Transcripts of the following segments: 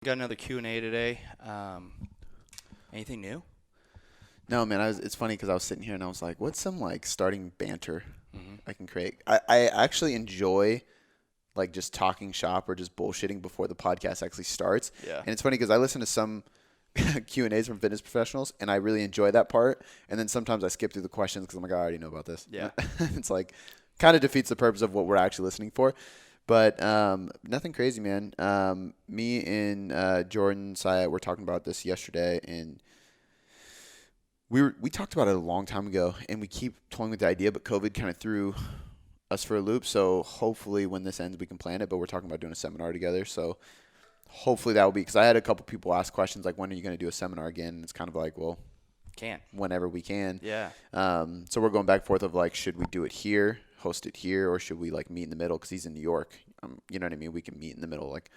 Got another Q&A today. Anything new? No, man. It's funny because I was sitting here and I was like, "What's some like starting banter Mm-hmm. I can create?" I actually enjoy like just talking shop or just bullshitting before the podcast actually starts. Yeah. And it's funny because I listen to some Q&As from fitness professionals and I really enjoy that part. And then sometimes I skip through the questions because I'm like, I already know about this. Yeah. It's like kind of defeats the purpose of what we're actually listening for. But nothing crazy, man. Me and Jordan Syed were talking about this yesterday, and we talked about it a long time ago, and we keep toying with the idea, but COVID kind of threw us for a loop. So hopefully, when this ends, we can plan it. But we're talking about doing a seminar together. So hopefully that will be because I had a couple people ask questions like, "When are you going to do a seminar again?" And it's kind of like, well, whenever we can. Yeah. So we're going back and forth of like, should we do it here, host it here, or should we like meet in the middle? Because he's in New York. You know what I mean? We can meet in the middle, like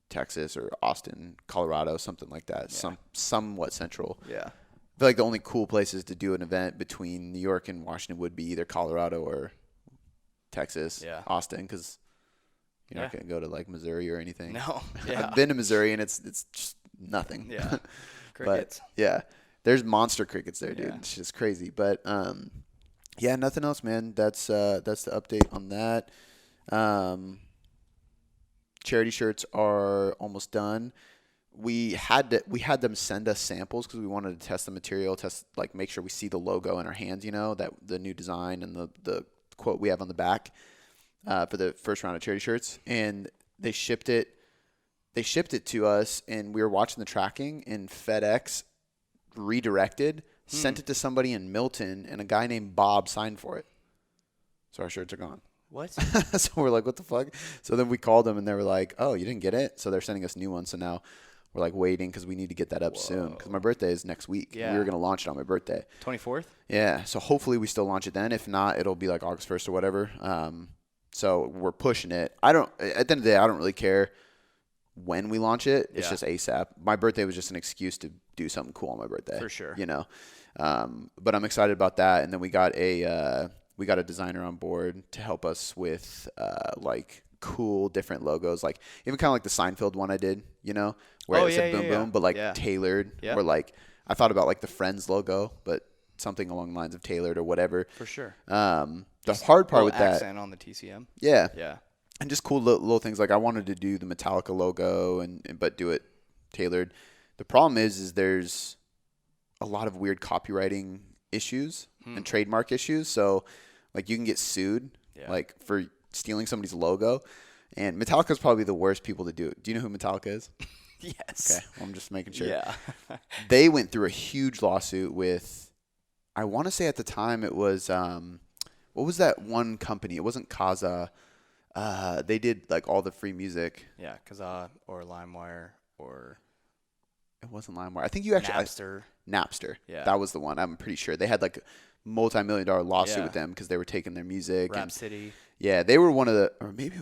Texas or Austin, Colorado, something like that. Yeah. Somewhat central. Yeah. I feel like the only cool places to do an event between New York and Washington would be either Colorado or Texas, Yeah. Austin, because you're not going to go to like Missouri or anything. No. Yeah. I've been to Missouri and it's just nothing. Yeah. Crickets. But yeah, there's monster crickets there, dude. Yeah. It's just crazy. But yeah, nothing else, man. That's the update on that. Charity shirts are almost done. We had them send us samples because we wanted to test the material, make sure we see the logo in our hands, that the new design and the quote we have on the back for the first round of charity shirts. And they shipped it to us, and we were watching the tracking, and FedEx redirected, sent it to somebody in Milton, and a guy named Bob signed for it. So our shirts are gone. What? So we're like, what the fuck? So then we called them, and they were like, oh, you didn't get it? So they're sending us new ones. So now we're like waiting because we need to get that up soon because my birthday is next week. Yeah. We were going to launch it on my birthday. 24th? Yeah. So hopefully we still launch it then. If not, it'll be like August 1st or whatever. So we're pushing it. At the end of the day, I don't really care when we launch it. It's just ASAP. My birthday was just an excuse to do something cool on my birthday. For sure. But I'm excited about that. And then we got a designer on board to help us with like cool different logos, like even kind of like the Seinfeld one I did, where it said boom boom, but like tailored. Yeah. Or like I thought about like the Friends logo, but something along the lines of tailored or whatever. For sure. The hard part with that accent on the TCM. Yeah. Yeah. And just cool little things. Like I wanted to do the Metallica logo but do it tailored. The problem is there's a lot of weird copywriting issues and trademark issues. So like you can get sued like for stealing somebody's logo. And Metallica is probably the worst people to do it. Do you know who Metallica is? Yes. Okay. Well, I'm just making sure. Yeah. They went through a huge lawsuit with, I want to say at the time it was, what was that one company? It wasn't Kaza. They did like all the free music. Yeah. Kazaa or LimeWire or It wasn't LimeWire. I think you actually Napster. Yeah. That was the one. I'm pretty sure they had like a multi-million-dollar lawsuit with them because they were taking their music. Rhapsody. Yeah, they were one of the, or maybe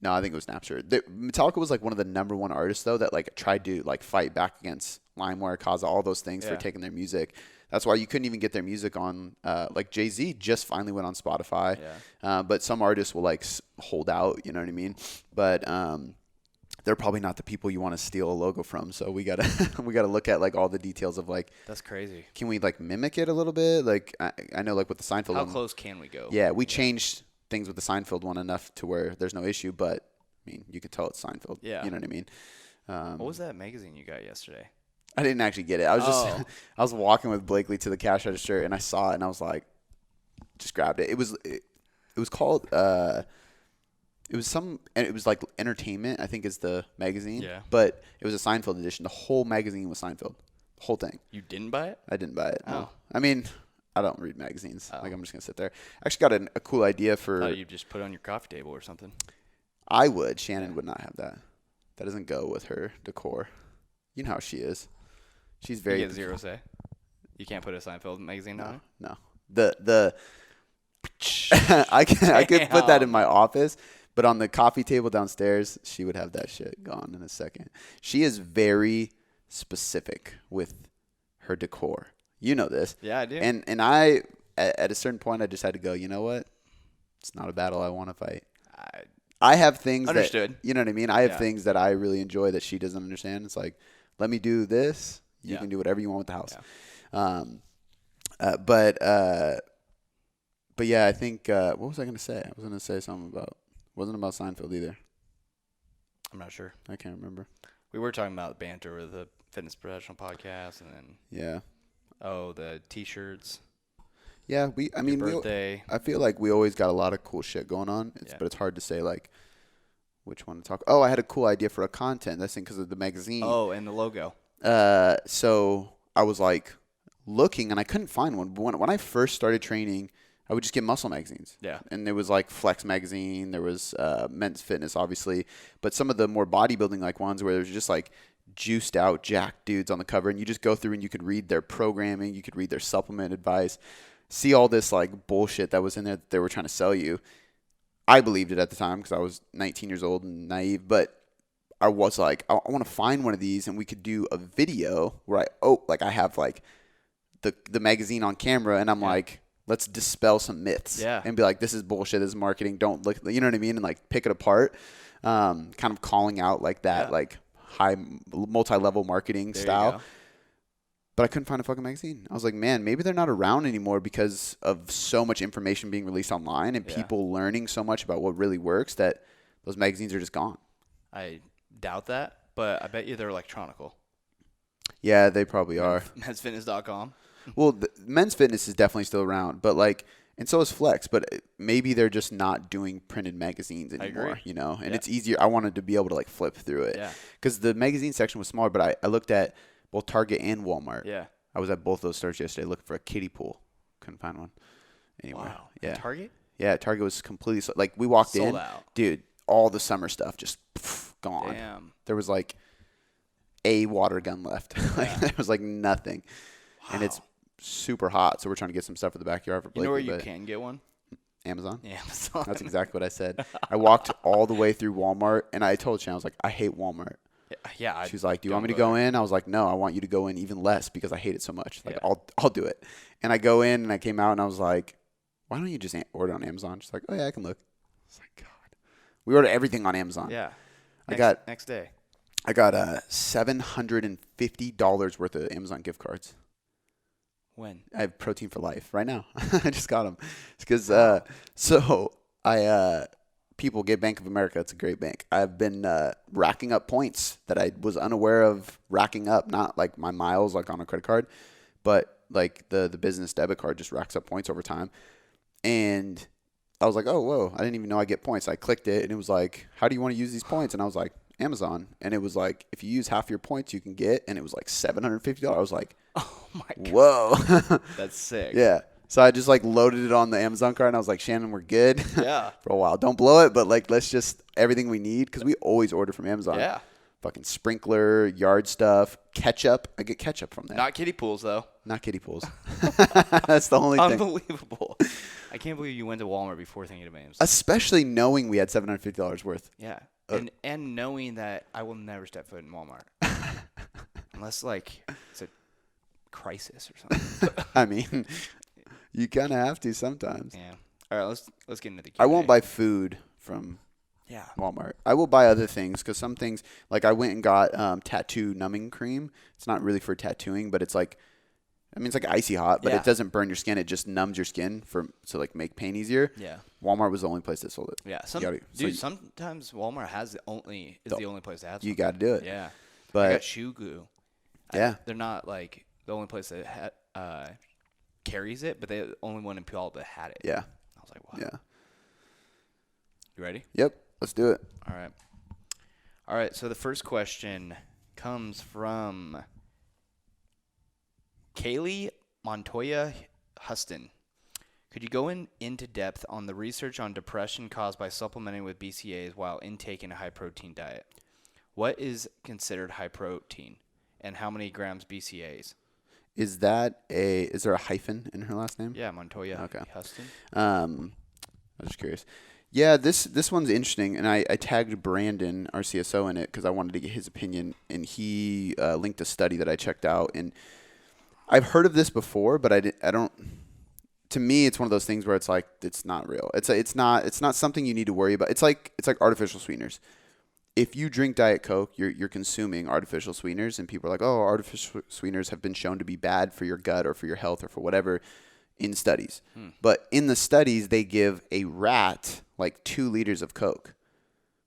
no, I think it was Napster. Metallica was like one of the number one artists though that like tried to like fight back against LimeWire, Kaza, all those things for taking their music. That's why you couldn't even get their music on. Like Jay-Z just finally went on Spotify. Yeah. But some artists will like hold out. You know what I mean? But they're probably not the people you want to steal a logo from. So we gotta look at like all the details of like. That's crazy. Can we like mimic it a little bit? Like I know like with the Seinfeld. How close can we go? Yeah, we changed things with the Seinfeld one enough to where there's no issue. But I mean, you could tell it's Seinfeld. Yeah. You know what I mean? What was that magazine you got yesterday? I didn't actually get it. I was just I was walking with Blakely to the cash register and I saw it and I was like, just grabbed it. It was called it was like Entertainment, I think is the magazine. Yeah. But it was a Seinfeld edition. The whole magazine was Seinfeld. The whole thing. You didn't buy it? I didn't buy it. Oh. No. I mean, I don't read magazines. Like I'm just gonna sit there. I actually got a cool idea for. Oh, you just put it on your coffee table or something. I would. Shannon would not have that. That doesn't go with her decor. You know how she is. She's very. You get zero say. You can't put a Seinfeld magazine on it? No. The I could put that in my office, but on the coffee table downstairs, she would have that shit gone in a second. She is very specific with her decor. You know this. Yeah, I do. And I at a certain point I just had to go, you know what? It's not a battle I want to fight. I have things Understood. that, you know what I mean? I have Yeah. things that I really enjoy that she doesn't understand. It's like, let me do this. You Yeah. can do whatever you want with the house. Yeah. But yeah, I think, what was I going to say? I was going to say something wasn't about Seinfeld either. I'm not sure. I can't remember. We were talking about banter with the Fitness Professional podcast, and then the T-shirts. Yeah, birthday. I feel like we always got a lot of cool shit going on, but it's hard to say like which one to talk. Oh, I had a cool idea for a content. That's because of the magazine. Oh, and the logo. So I was like looking, and I couldn't find one. But when I first started training, I would just get muscle magazines. Yeah. And there was like Flex magazine. There was Men's Fitness, obviously. But some of the more bodybuilding like ones where there's just like juiced out jacked dudes on the cover. And you just go through and you could read their programming. You could read their supplement advice. See all this like bullshit that was in there that they were trying to sell you. I believed it at the time because I was 19 years old and naive. But I was like, I want to find one of these and we could do a video where I have like the magazine on camera and I'm like, let's dispel some myths and be like, this is bullshit. This is marketing. Don't look, you know what I mean? And like pick it apart. Kind of calling out like that, like high multi-level marketing style. But I couldn't find a fucking magazine. I was like, man, maybe they're not around anymore because of so much information being released online and people learning so much about what really works that those magazines are just gone. I doubt that, but I bet you they're electronical. Yeah, they probably are. Mensfitness.com. Well, Men's Fitness is definitely still around, but like, and so is Flex, but maybe they're just not doing printed magazines anymore, you know? And it's easier. I wanted to be able to like flip through it. Yeah. Because the magazine section was smaller, but I looked at both Target and Walmart. Yeah. I was at both those stores yesterday looking for a kiddie pool. Couldn't find one anywhere. Wow. Yeah. At Target? Yeah, Target was completely like we walked in, out. Dude, all the summer stuff just gone. Damn. There was like a water gun left. Like there was like nothing. Wow. And it's super hot, so we're trying to get some stuff for the backyard for Blakey. You know where you can get one? Amazon. Amazon. That's exactly what I said. I walked all the way through Walmart, and I told Shannon, I was like, I hate Walmart. Yeah. She was like, do you want me to go in? I was like, no, I want you to go in even less because I hate it so much. Like, I'll do it. And I go in, and I came out, and I was like, why don't you just order on Amazon? She's like, oh, yeah, I can look. It's like, God. We order everything on Amazon. Yeah. Next day. I got $750 worth of Amazon gift cards. When? I have Protein for Life right now. I just got them. It's because people get Bank of America. It's a great bank. I've been racking up points that I was unaware of racking up, not like my miles like on a credit card, but like the business debit card just racks up points over time. And I was like, oh, whoa, I didn't even know I get points. I clicked it and it was like, how do you want to use these points? And I was like, Amazon. And it was like, if you use half your points, you can get, and it was like $750. I was like, oh my God. Whoa. That's sick. Yeah. So I just like loaded it on the Amazon card and I was like, Shannon, we're good. Yeah. For a while. Don't blow it, but like, let's just everything we need. Cause we always order from Amazon. Yeah. Fucking sprinkler, yard stuff, ketchup. I get ketchup from there. Not kiddie pools though. Not kiddie pools. That's the only thing. Unbelievable. I can't believe you went to Walmart before thinking of Amazon. Especially knowing we had $750 worth. Yeah. And knowing that I will never step foot in Walmart. Unless like it's a crisis or something. I mean, you kind of have to sometimes. Yeah. All right, let's get into the Q&A. I won't buy food from Walmart. I will buy other things because some things, like I went and got tattoo numbing cream. It's not really for tattooing, but it's like, I mean, it's like icy hot, but it doesn't burn your skin. It just numbs your skin to like make pain easier. Yeah. Walmart was the only place that sold it. Yeah. Sometimes Walmart is the only place that has you got to do it. Yeah. But I got shoe glue. Yeah. They're not like the only place that carries it, but they're the only one in Puyallup that had it. Yeah. I was like, wow. Yeah. You ready? Yep. Let's do it. All right. So the first question comes from Kaylee Montoya Huston. Could you go into depth on the research on depression caused by supplementing with BCAAs while intaking a high-protein diet? What is considered high protein, and how many grams BCAAs? Is there a hyphen in her last name? Yeah, Montoya Huston. I'm just curious. Yeah, this one's interesting, and I tagged Brandon, our CSO, in it because I wanted to get his opinion, and he linked a study that I checked out, and I've heard of this before, but I don't. to me, it's one of those things where it's like it's not real. It's not something you need to worry about. It's like artificial sweeteners. If you drink Diet Coke, you're consuming artificial sweeteners, and people are like, oh, artificial sweeteners have been shown to be bad for your gut or for your health or for whatever in studies. But in the studies, they give a rat like 2 liters of Coke.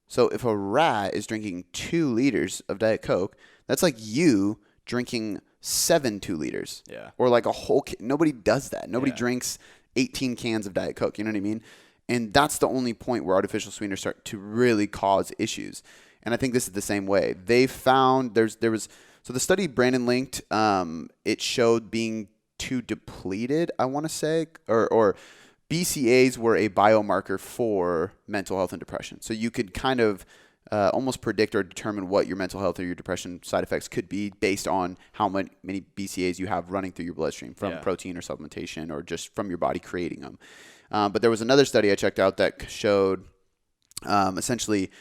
So if a rat is drinking 2 liters of Diet Coke, that's like you drinking 7 2-liters. Yeah. Or like a whole nobody does that. Nobody Yeah. drinks 18 cans of Diet Coke. You know what I mean? And that's the only point where artificial sweeteners start to really cause issues. And I think this is the same way. They found so the study Brandon linked, it showed being too depleted, I want to say, or BCAs were a biomarker for mental health and depression. So you could kind of almost predict or determine what your mental health or your depression side effects could be based on how many BCAs you have running through your bloodstream from protein or supplementation or just from your body creating them. But there was another study I checked out that showed essentially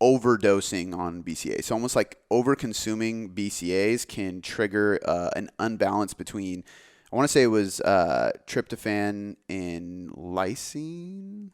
overdosing on BCAs. So almost like over-consuming BCAs can trigger an unbalance between, I want to say it was tryptophan and lysine.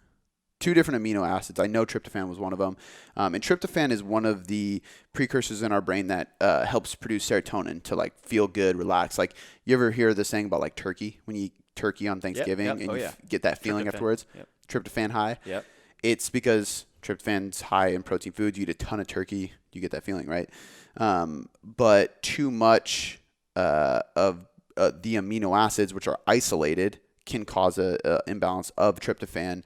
2 different amino acids. I know tryptophan was one of them. And tryptophan is one of the precursors in our brain that helps produce serotonin to like feel good, relax. Like you ever hear the saying about like turkey, when you eat turkey on Thanksgiving and you get that feeling afterwards? Tryptophan high. Yep. It's because tryptophan's high in protein foods. You eat a ton of turkey, you get that feeling, right? But too much of the amino acids, which are isolated, can cause a imbalance of tryptophan.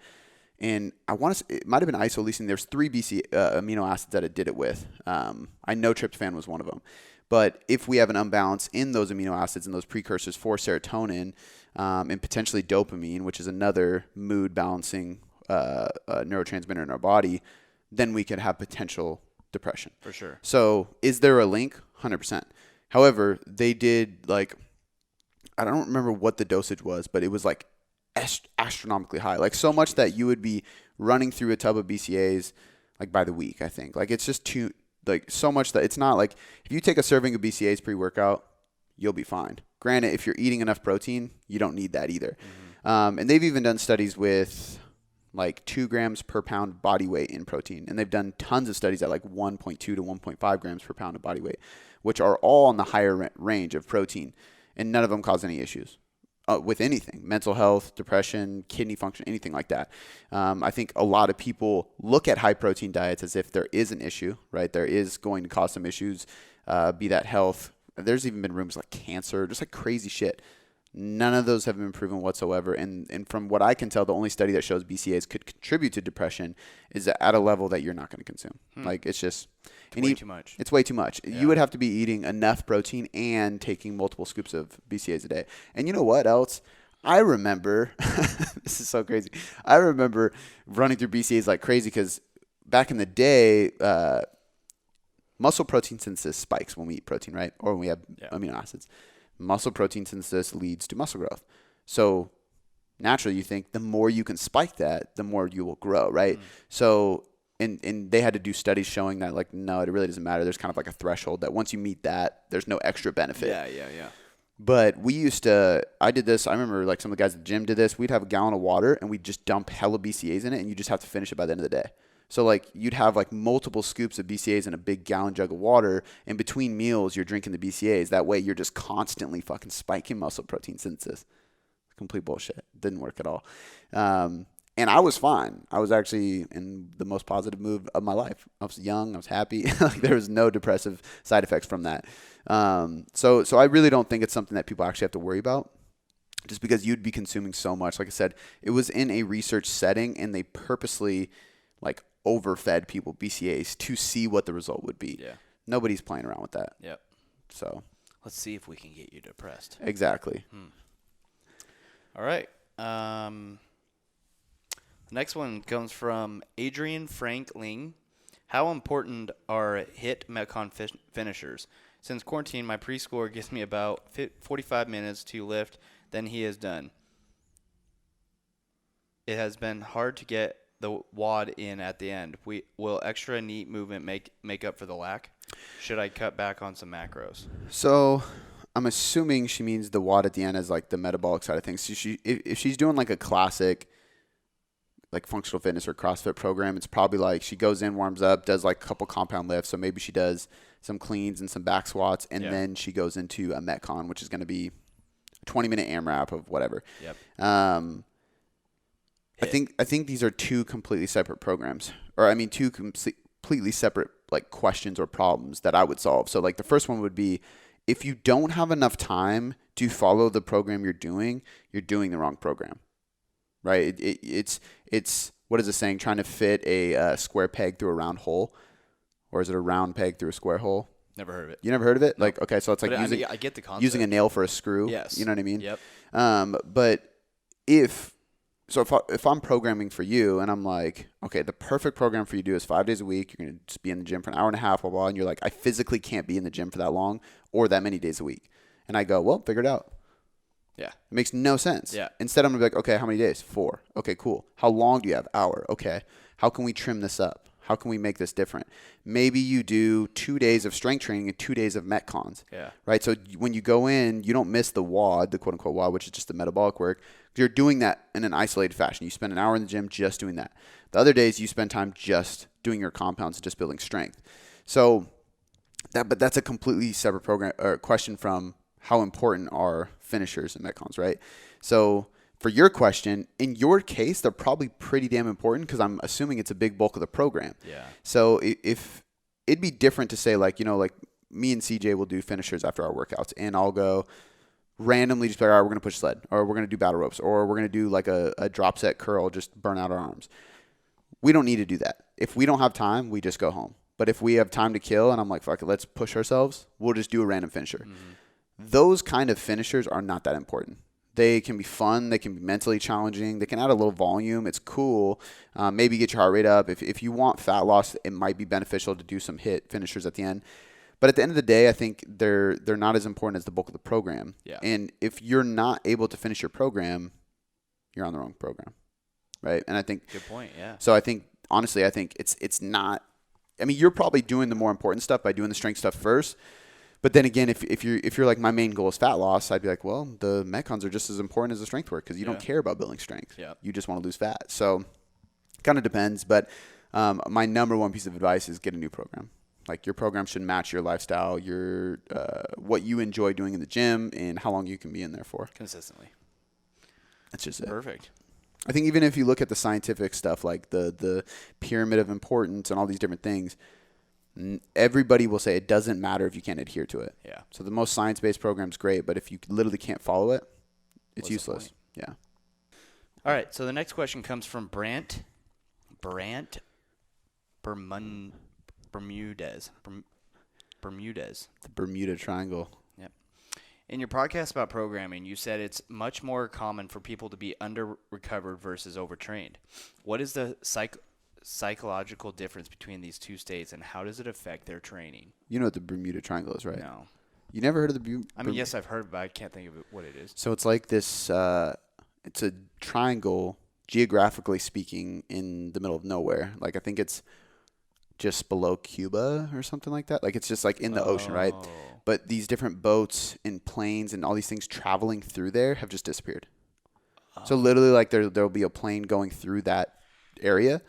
And I want to say, it might have been isoleucine. There's 3 amino acids that it did it with. I know tryptophan was one of them. But if we have an imbalance in those amino acids and those precursors for serotonin and potentially dopamine, which is another mood balancing neurotransmitter in our body, then we could have potential depression. For sure. So is there a link? 100%. However, they did like, I don't remember what the dosage was, but it was like astronomically high, like so much that you would be running through a tub of BCAs like by the week. I think like it's just too like so much that it's not like if you take a serving of BCAs pre-workout, you'll be fine. Granted, if you're eating enough protein, you don't need that either. And they've even done studies with like 2 grams per pound body weight in protein, and they've done tons of studies at like 1.2 to 1.5 grams per pound of body weight, which are all on the higher range of protein, and none of them cause any issues. With anything, mental health, depression, kidney function, anything like that. I think a lot of people look at high protein diets as if there is an issue, right? There is going to cause some issues, be that health. There's even been rumors like cancer, just like crazy shit. None of those have been proven whatsoever. And from what I can tell, the only study that shows BCAs could contribute to depression is at a level that you're not going to consume. Like it's just way too much. It's way too much. Yeah. You would have to be eating enough protein and taking multiple scoops of BCAs a day. And you know what else? I remember, this is so crazy. I remember running through BCAs like crazy because back in the day, muscle protein synthesis spikes when we eat protein, right? Or when we have amino acids. Muscle protein synthesis leads to muscle growth. So naturally, you think the more you can spike that, the more you will grow, right? So, and they had to do studies showing that, like, no, it really doesn't matter. There's kind of like a threshold that once you meet that, there's no extra benefit. Yeah. But we used to, I did this, I remember like some of the guys at the gym did this. We'd have a gallon of water and we'd just dump hella BCAs in it and you just have to finish it by the end of the day. So like you'd have like multiple scoops of BCAs in a big gallon jug of water, and between meals you're drinking the BCAs. That way you're just constantly fucking spiking muscle protein synthesis. Complete bullshit. Didn't work at all. And I was fine. I was actually in the most positive mood of my life. I was young. I was happy. Like there was no depressive side effects from that. So I really don't think it's something that people actually have to worry about, just because you'd be consuming so much. Like I said, it was in a research setting, and they purposely like overfed people BCAs to see what the result would be. Yeah. Nobody's playing around with that. Yep. So let's see if we can get you depressed. Exactly. All right. The next one comes from Adrian Frankling. How important are Hitmen Finishers? Since quarantine, my preschooler gives me about 45 minutes to lift, then he is done. It has been hard to get the WOD in at the end. Will extra neat movement make up for the lack? Should I cut back on some macros? So I'm assuming she means the WOD at the end as like the metabolic side of things. So if she's doing like a classic like functional fitness or CrossFit program, it's probably like she goes in, warms up, does like a couple compound lifts. So maybe she does some cleans and some back squats, and then she goes into a Metcon, which is going to be a 20-minute AMRAP of whatever. Yep. I think these are two completely separate programs, or I mean two completely separate like questions or problems that I would solve. So like the first one would be, if you don't have enough time to follow the program you're doing the wrong program, right? It's what is it saying? Trying to fit a square peg through a round hole, or is it a round peg through a square hole? Never heard of it. You never heard of it? No. Like, okay, so it's like using, I get the concept. Using a nail for a screw. Yes. You know what I mean? Yep. But if I'm programming for you and I'm like, okay, the perfect program for you to do is 5 days a week. You're going to just be in the gym for an hour and a half, blah, blah, and you're like, I physically can't be in the gym for that long or that many days a week. And I go, well, figure it out. Yeah. It makes no sense. Yeah. Instead, I'm going to be like, okay, how many days? 4. Okay, cool. How long do you have? Hour. Okay. How can we trim this up? How can we make this different? Maybe you do 2 days of strength training and 2 days of Metcons. Yeah. Right? So when you go in, you don't miss the WOD, the quote-unquote WOD, which is just the metabolic work. You're doing that in an isolated fashion. You spend an hour in the gym just doing that. The other days, you spend time just doing your compounds, just building strength. So that's a completely separate program or question from how important are finishers and Metcons, right? So for your question, in your case, they're probably pretty damn important because I'm assuming it's a big bulk of the program. Yeah. So if it'd be different to say like, like me and CJ will do finishers after our workouts, and I'll go randomly just be like, all right, we're going to push sled, or we're going to do battle ropes, or we're going to do like a drop set curl, just burn out our arms. We don't need to do that. If we don't have time, we just go home. But if we have time to kill and I'm like, fuck it, let's push ourselves, we'll just do a random finisher. Mm-hmm. Those kind of finishers are not that important. They can be fun. They can be mentally challenging. They can add a little volume. It's cool. Maybe get your heart rate up. If you want fat loss, it might be beneficial to do some HIIT finishers at the end. But at the end of the day, I think they're not as important as the bulk of the program. Yeah. And if you're not able to finish your program, you're on the wrong program, right? And I think good point. Yeah. So I think honestly, I think it's not. I mean, you're probably doing the more important stuff by doing the strength stuff first. But then again, if you're like, my main goal is fat loss, I'd be like, well, the Metcons are just as important as the strength work because you don't care about building strength. Yeah. You just want to lose fat. So kind of depends. But my number one piece of advice is get a new program. Like, your program should match your lifestyle, your what you enjoy doing in the gym, and how long you can be in there for. Consistently. That's just it. Perfect. I think even if you look at the scientific stuff, like the pyramid of importance and all these different things, everybody will say it doesn't matter if you can't adhere to it. Yeah. So the most science-based program is great, but if you literally can't follow it, it's What's useless. Yeah. All right. So the next question comes from Bermudez. The Bermuda Triangle. Yep. In your podcast about programming, you said it's much more common for people to be under-recovered versus overtrained. What is the psychological difference between these two states, and how does it affect their training? You know what the Bermuda Triangle is, right? No. You never heard of the I mean, yes, I've heard, but I can't think of what it is. So it's like this, it's a triangle, geographically speaking, in the middle of nowhere. Like, I think it's just below Cuba or something like that. Like, it's just like in the ocean, right? But these different boats and planes and all these things traveling through there have just disappeared. So literally, like, there'll be a plane going through that area,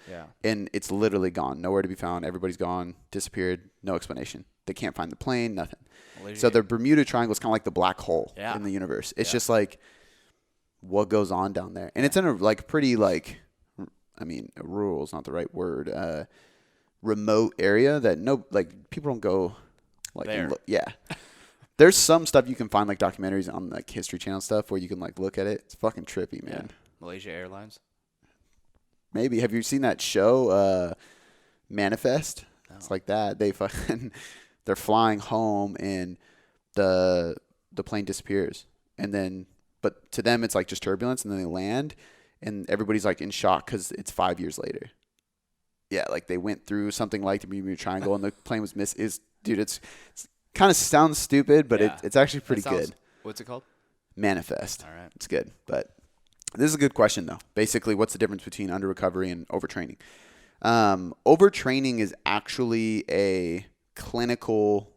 and it's literally gone, nowhere to be found. Everybody's gone, disappeared, no explanation. They can't find the plane, nothing. So the Bermuda Triangle is kind of like the black hole in the universe. It's just like, what goes on down there, and it's in a like pretty like, I mean, rural is not the right word, remote area that people don't go like there. There's some stuff you can find, like documentaries on like History Channel stuff, where you can like look at it. It's fucking trippy, man. Malaysia Airlines. Maybe. Have you seen that show, Manifest? No. It's like that. They're flying home and the plane disappears, and then but to them it's like just turbulence, and then they land and everybody's like in shock because it's 5 years later. Yeah, like they went through something like the Bermuda Triangle and the plane was missed. It's kind of sounds stupid, but it's actually pretty good. What's it called? Manifest. All right. It's good, but this is a good question though. Basically, what's the difference between under recovery and overtraining? Overtraining is actually a clinical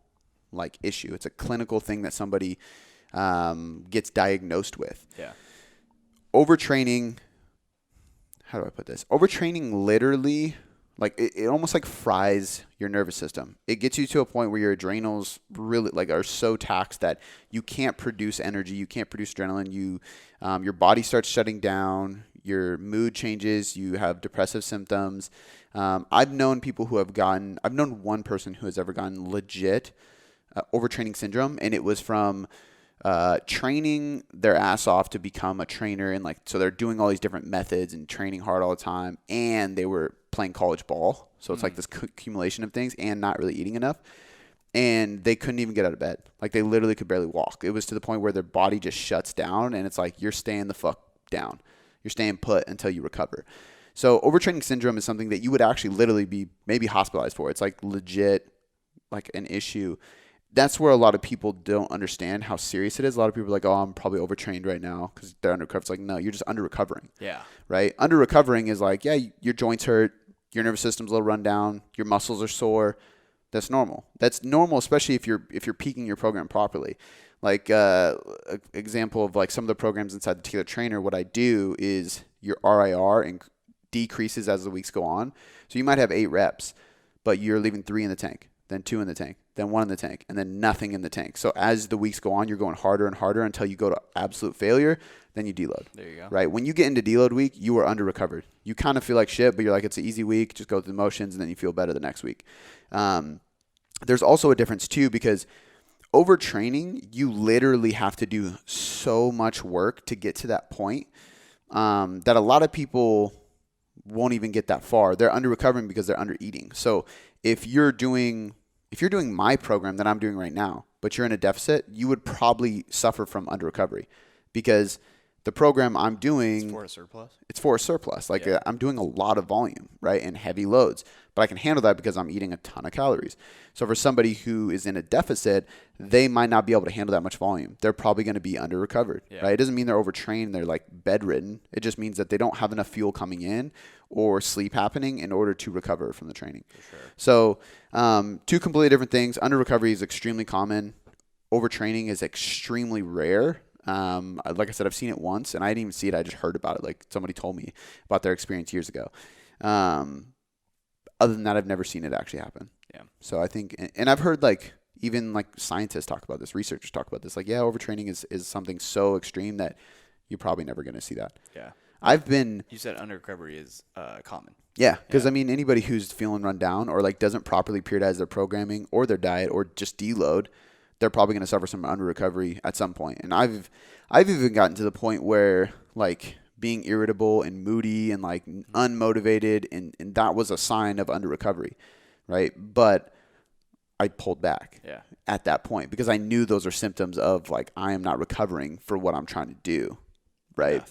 like issue. It's a clinical thing that somebody gets diagnosed with. Yeah. Overtraining, how do I put this? Overtraining literally, like it almost like fries your nervous system. It gets you to a point where your adrenals really like are so taxed that you can't produce energy, you can't produce adrenaline. Your body starts shutting down, your mood changes, you have depressive symptoms. I've known one person who has ever gotten legit overtraining syndrome, and it was from training their ass off to become a trainer, and like so they're doing all these different methods and training hard all the time, and they were playing college ball, so it's like this accumulation of things, and not really eating enough, and they couldn't even get out of bed. Like they literally could barely walk. It was to the point where their body just shuts down, and it's like you're staying the fuck down, you're staying put until you recover. So overtraining syndrome is something that you would actually literally be maybe hospitalized for. It's like legit like an issue. That's where a lot of people don't understand how serious it is. A lot of people are like, oh, I'm probably overtrained right now because they're under recovery. It's like, no, you're just under recovering. Yeah. Right? Under recovering is like, yeah, your joints hurt, your nervous system's a little run down, your muscles are sore. That's normal. That's normal, especially if you're peaking your program properly. Like example of like some of the programs inside the Taylor Trainer, what I do is your RIR decreases as the weeks go on. So you might have 8 reps, but you're leaving 3 in the tank, then 2 in the tank, then 1 in the tank, and then nothing in the tank. So as the weeks go on, you're going harder and harder until you go to absolute failure. Then you deload. There you go. Right? When you get into deload week, you are under recovered. You kind of feel like shit, but you're like, it's an easy week. Just go through the motions, and then you feel better the next week. There's also a difference too, because overtraining, you literally have to do so much work to get to that point that a lot of people won't even get that far. They're under recovering because they're under eating. So if you're doing my program that I'm doing right now, but you're in a deficit, you would probably suffer from under recovery because the program I'm doing, it's for a surplus. It's for a surplus. Like I'm doing a lot of volume, right, and heavy loads, but I can handle that because I'm eating a ton of calories. So for somebody who is in a deficit, they might not be able to handle that much volume. They're probably going to be under recovered, right? It doesn't mean they're overtrained. They're like bedridden. It just means that they don't have enough fuel coming in or sleep happening in order to recover from the training. For sure. So 2 completely different things. Under recovery is extremely common. Overtraining is extremely rare. Like I said, I've seen it once, and I didn't even see it. I just heard about it. Like somebody told me about their experience years ago. Other than that, I've never seen it actually happen. Yeah. So I think, and I've heard like even like scientists talk about this, researchers talk about this. Like, yeah, overtraining is something so extreme that you're probably never going to see that. Yeah. You said under recovery is common. Yeah, because I mean, anybody who's feeling run down or like doesn't properly periodize their programming or their diet or just deload, they're probably going to suffer some under recovery at some point. And I've even gotten to the point where like being irritable and moody and like unmotivated, and that was a sign of under recovery, right? But I pulled back at that point because I knew those are symptoms of like I am not recovering for what I'm trying to do, right?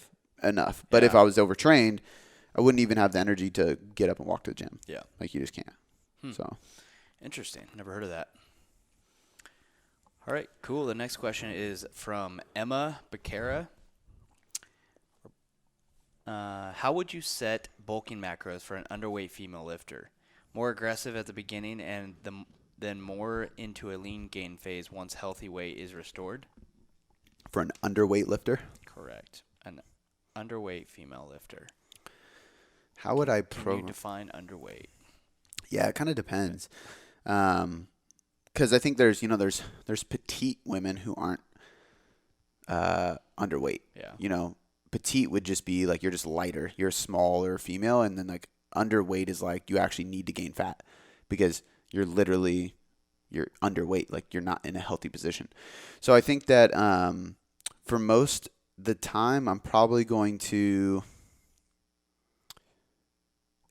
Enough. But if I was overtrained, I wouldn't even have the energy to get up and walk to the gym. Yeah. Like you just can't. So interesting. Never heard of that. All right, cool. The next question is from Emma Becerra. How would you set bulking macros for an underweight female lifter? More aggressive at the beginning and then more into a lean gain phase once healthy weight is restored? For an underweight lifter? Correct. An underweight female lifter. How would I Can you define underweight? Yeah, it kind of depends. Because I think there's petite women who aren't underweight. Yeah. Petite would just be like you're just lighter. You're a smaller female, and then like underweight is like you actually need to gain fat because you're underweight. Like you're not in a healthy position. So I think that for most the time, I'm probably going to.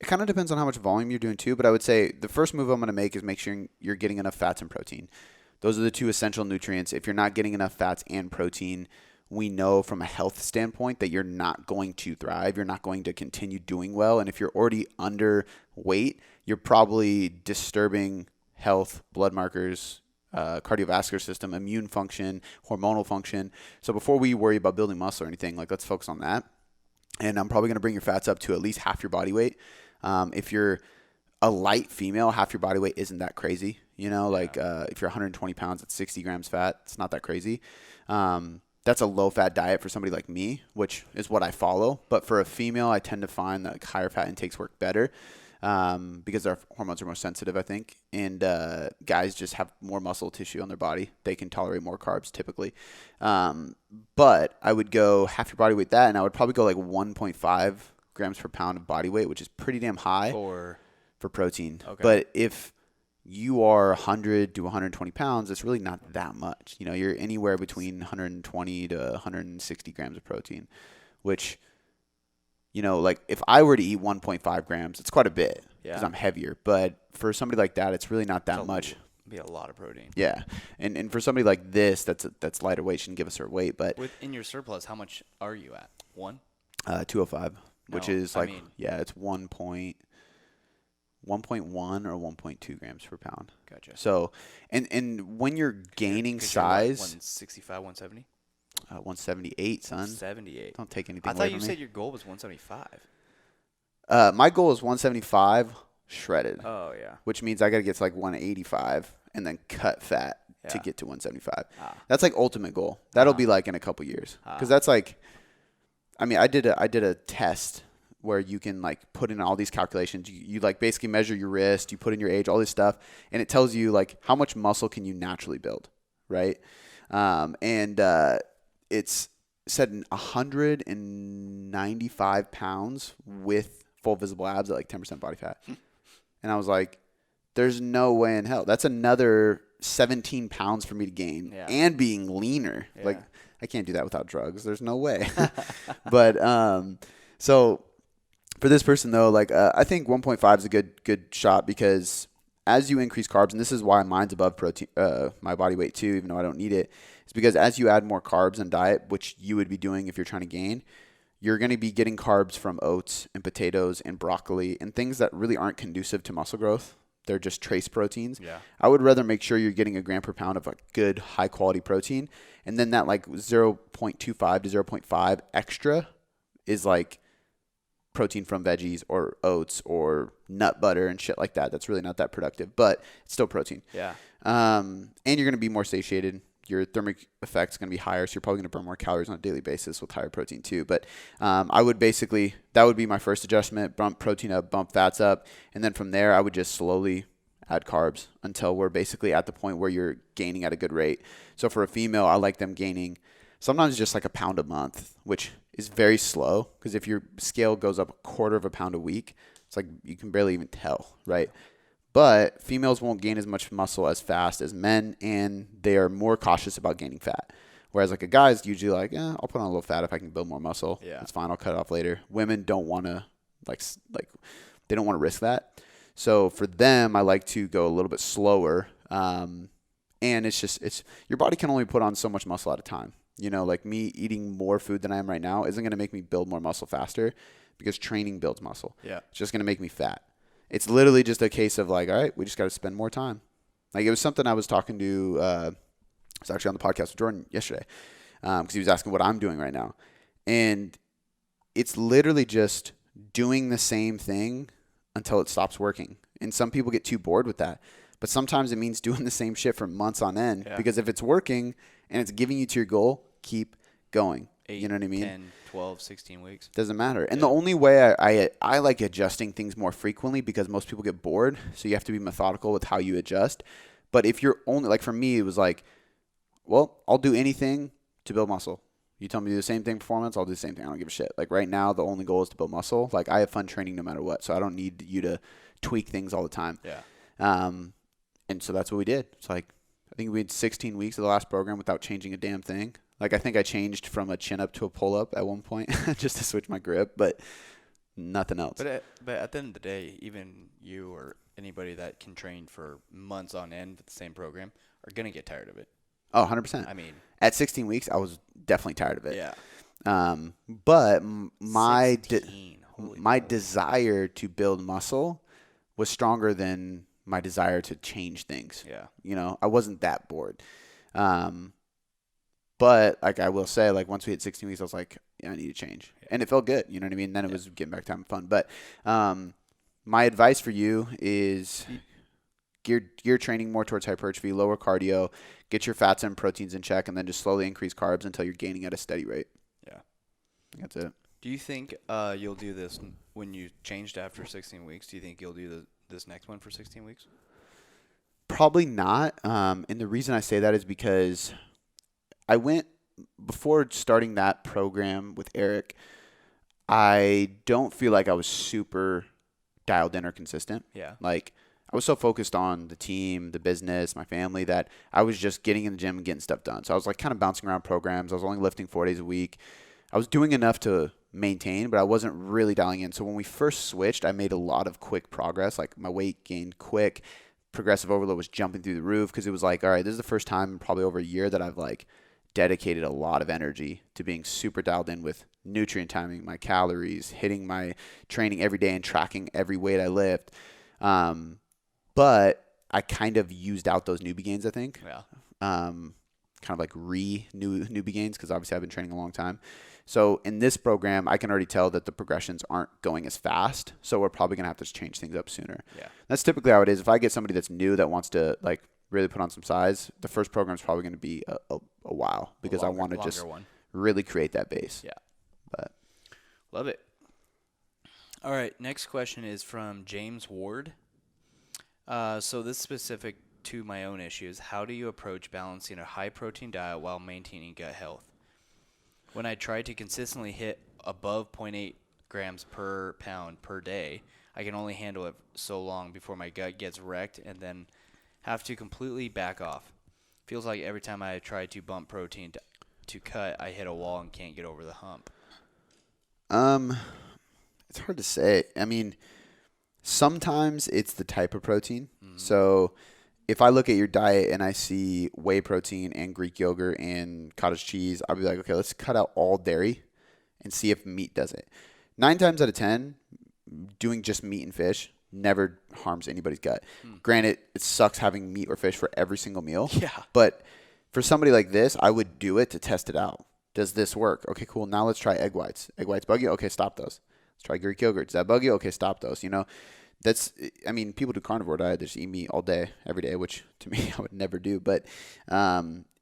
It kind of depends on how much volume you're doing too, but I would say the first move I'm going to make is make sure you're getting enough fats and protein. Those are the 2 essential nutrients. If you're not getting enough fats and protein, we know from a health standpoint that you're not going to thrive. You're not going to continue doing well. And if you're already underweight, you're probably disturbing health, blood markers, cardiovascular system, immune function, hormonal function. So before we worry about building muscle or anything, like let's focus on that. And I'm probably going to bring your fats up to at least half your body weight. If you're a light female, half your body weight isn't that crazy. You know, like if you're 120 pounds at 60 grams fat, it's not that crazy. That's a low-fat diet for somebody like me, which is what I follow. But for a female, I tend to find that higher fat intakes work better because their hormones are more sensitive, I think. And guys just have more muscle tissue on their body. They can tolerate more carbs typically. But I would go half your body weight that, and I would probably go like 1.5 grams per pound of body weight, which is pretty damn high for protein. Okay. But if you are 100 to 120 pounds, it's really not that much. You know, you're anywhere between 120 to 160 grams of protein, which, you know, like if I were to eat 1.5 grams, it's quite a bit because I'm heavier. But for somebody like that, it's really not that much. Be a lot of protein. Yeah. And for somebody like this, that's lighter weight, shouldn't give us her weight. But within your surplus, how much are you at? 205, which is like, it's 1.1 or 1.2 grams per pound. Gotcha. So, and when you're gaining size, 165, 170? 178, son. 178. Don't take anything away I thought from you me. said your goal was 175. My goal is 175 shredded. Oh, yeah. Which means I got to get to like 185 and then cut fat to get to 175. Ah. That's like ultimate goal. That'll be like in a couple years. Because that's like, I mean, I did a test where you can like put in all these calculations. You like basically measure your wrist, you put in your age, all this stuff, and it tells you like how much muscle can you naturally build, right? It's said 195 pounds with full visible abs at like 10% body fat. And I was like, there's no way in hell. That's another 17 pounds for me to gain and being leaner. Yeah. Like I can't do that without drugs. There's no way. But so for this person though, like I think 1.5 is a good shot because as you increase carbs, and this is why mine's above protein, my body weight too, even though I don't need it, is because as you add more carbs in diet, which you would be doing if you're trying to gain, you're going to be getting carbs from oats and potatoes and broccoli and things that really aren't conducive to muscle growth. They're just trace proteins. Yeah. I would rather make sure you're getting a gram per pound of a good high quality protein. And then that like 0.25 to 0.5 extra is like protein from veggies or oats or nut butter and shit like that. That's really not that productive, but it's still protein. Yeah. And you're going to be more satiated. Your thermic effect is going to be higher, so you're probably going to burn more calories on a daily basis with higher protein too. But I would basically, that would be my first adjustment, bump protein up, bump fats up. And then from there, I would just slowly add carbs until we're basically at the point where you're gaining at a good rate. So for a female, I like them gaining sometimes just like a pound a month, which is very slow because if your scale goes up a quarter of a pound a week, it's like you can barely even tell, right? But females won't gain as much muscle as fast as men, and they are more cautious about gaining fat. Whereas like a guy's usually like, I'll put on a little fat if I can build more muscle. Yeah. It's fine. I'll cut it off later. Women don't want to like they don't want to risk that. So for them, I like to go a little bit slower. And it's your body can only put on so much muscle at a time. You know, like me eating more food than I am right now isn't going to make me build more muscle faster because training builds muscle. Yeah. It's just going to make me fat. It's literally just a case of like, all right, we just got to spend more time. Like it was something I was talking to, I was actually on the podcast with Jordan yesterday because he was asking what I'm doing right now. And it's literally just doing the same thing until it stops working. And some people get too bored with that. But sometimes it means doing the same shit for months on end because if it's working and it's giving you to your goal, keep going. 8, you know what I mean? 10, 12, 16 weeks. Doesn't matter. And the only way I like adjusting things more frequently because most people get bored. So you have to be methodical with how you adjust. But if you're only, like for me, it was like, well, I'll do anything to build muscle. You tell me to do the same thing performance, I'll do the same thing. I don't give a shit. Like right now, the only goal is to build muscle. Like I have fun training no matter what. So I don't need you to tweak things all the time. Yeah. And so that's what we did. It's like, I think we had 16 weeks of the last program without changing a damn thing. Like I think I changed from a chin up to a pull up at one point just to switch my grip, but nothing else. But at the end of the day, even you or anybody that can train for months on end with the same program are going to get tired of it. Oh, 100%. I mean, at 16 weeks, I was definitely tired of it. Yeah. But my desire to build muscle was stronger than my desire to change things. Yeah. You know, I wasn't that bored. But like I will say, like once we hit 16 weeks, I was like, yeah, I need to change. Yeah. And it felt good. You know what I mean? Then it was getting back to having fun. But my advice for you is gear training more towards hypertrophy, lower cardio, get your fats and proteins in check, and then just slowly increase carbs until you're gaining at a steady rate. Yeah. That's it. Do you think you'll do this when you changed after 16 weeks? Do you think you'll do this next one for 16 weeks? Probably not. And the reason I say that is because I went before starting that program with Eric. I don't feel like I was super dialed in or consistent. Yeah. Like I was so focused on the team, the business, my family that I was just getting in the gym and getting stuff done. So I was like kind of bouncing around programs. I was only lifting 4 days a week. I was doing enough to maintain, but I wasn't really dialing in. So when we first switched, I made a lot of quick progress. Like my weight gained quick. Progressive overload was jumping through the roof because it was like, all right, this is the first time in probably over a year that I've like dedicated a lot of energy to being super dialed in with nutrient timing, my calories, hitting my training every day and tracking every weight I lift. But I kind of used out those newbie gains, I think. Yeah. Kind of like newbie gains because obviously I've been training a long time. So in this program, I can already tell that the progressions aren't going as fast. So we're probably going to have to change things up sooner. Yeah. That's typically how it is. If I get somebody that's new that wants to like really put on some size, the first program is probably going to be a while because I want to just really create that base. Yeah. But love it. All right. Next question is from James Ward. So this is specific to my own issues. How do you approach balancing a high protein diet while maintaining gut health? When I try to consistently hit above 0.8 grams per pound per day, I can only handle it so long before my gut gets wrecked and then have to completely back off. Feels like every time I try to bump protein to cut, I hit a wall and can't get over the hump. It's hard to say. I mean, sometimes it's the type of protein. Mm-hmm. So if I look at your diet and I see whey protein and Greek yogurt and cottage cheese, I'll be like, okay, let's cut out all dairy and see if meat does it. 9 times out of 10, doing just meat and fish never harms anybody's gut. Granted, it sucks having meat or fish for every single meal. Yeah. But for somebody like this, I would do it to test it out. Does this work? Okay, cool. Now let's try egg whites. Egg whites bug you? Okay, stop those. Let's try Greek yogurt. Does that bug you? Okay, stop those. You know, people do carnivore diet. They just eat meat all day, every day, which to me I would never do. But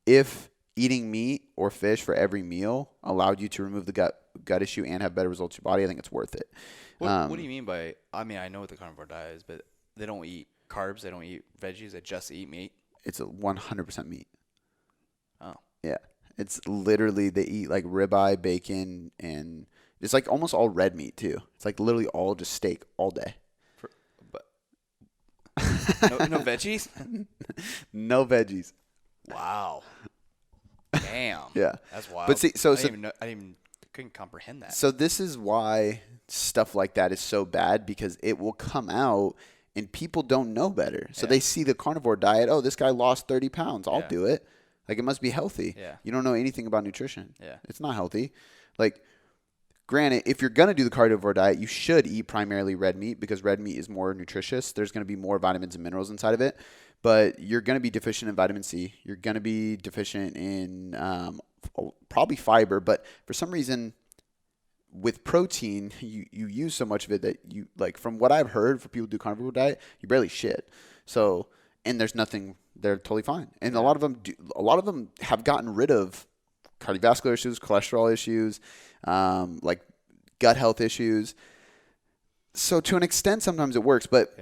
if eating meat or fish for every meal allowed you to remove the gut issue and have better results in your body, I think it's worth it. What do you mean by, I mean, I know what the carnivore diet is, but they don't eat carbs, they don't eat veggies, they just eat meat? It's a 100% meat. Oh. Yeah. It's literally, they eat like ribeye, bacon, and it's like almost all red meat too. It's like literally all just steak all day. No veggies? No veggies. Wow. Damn. Yeah. That's wild. But see, couldn't comprehend that. So this is why stuff like that is so bad, because it will come out and people don't know better. So they see the carnivore diet. Oh, this guy lost 30 pounds. I'll do it. Like, it must be healthy. Yeah. You don't know anything about nutrition. Yeah. It's not healthy. Like, granted, if you're going to do the carnivore diet, you should eat primarily red meat because red meat is more nutritious. There's going to be more vitamins and minerals inside of it. But you're going to be deficient in vitamin C. You're going to be deficient in probably fiber. But for some reason, with protein, you use so much of it that you, like, from what I've heard for people who do carnivore diet, you barely shit. So, and there's nothing, they're totally fine. And a lot of them have gotten rid of cardiovascular issues, cholesterol issues, like gut health issues. So to an extent, sometimes it works, but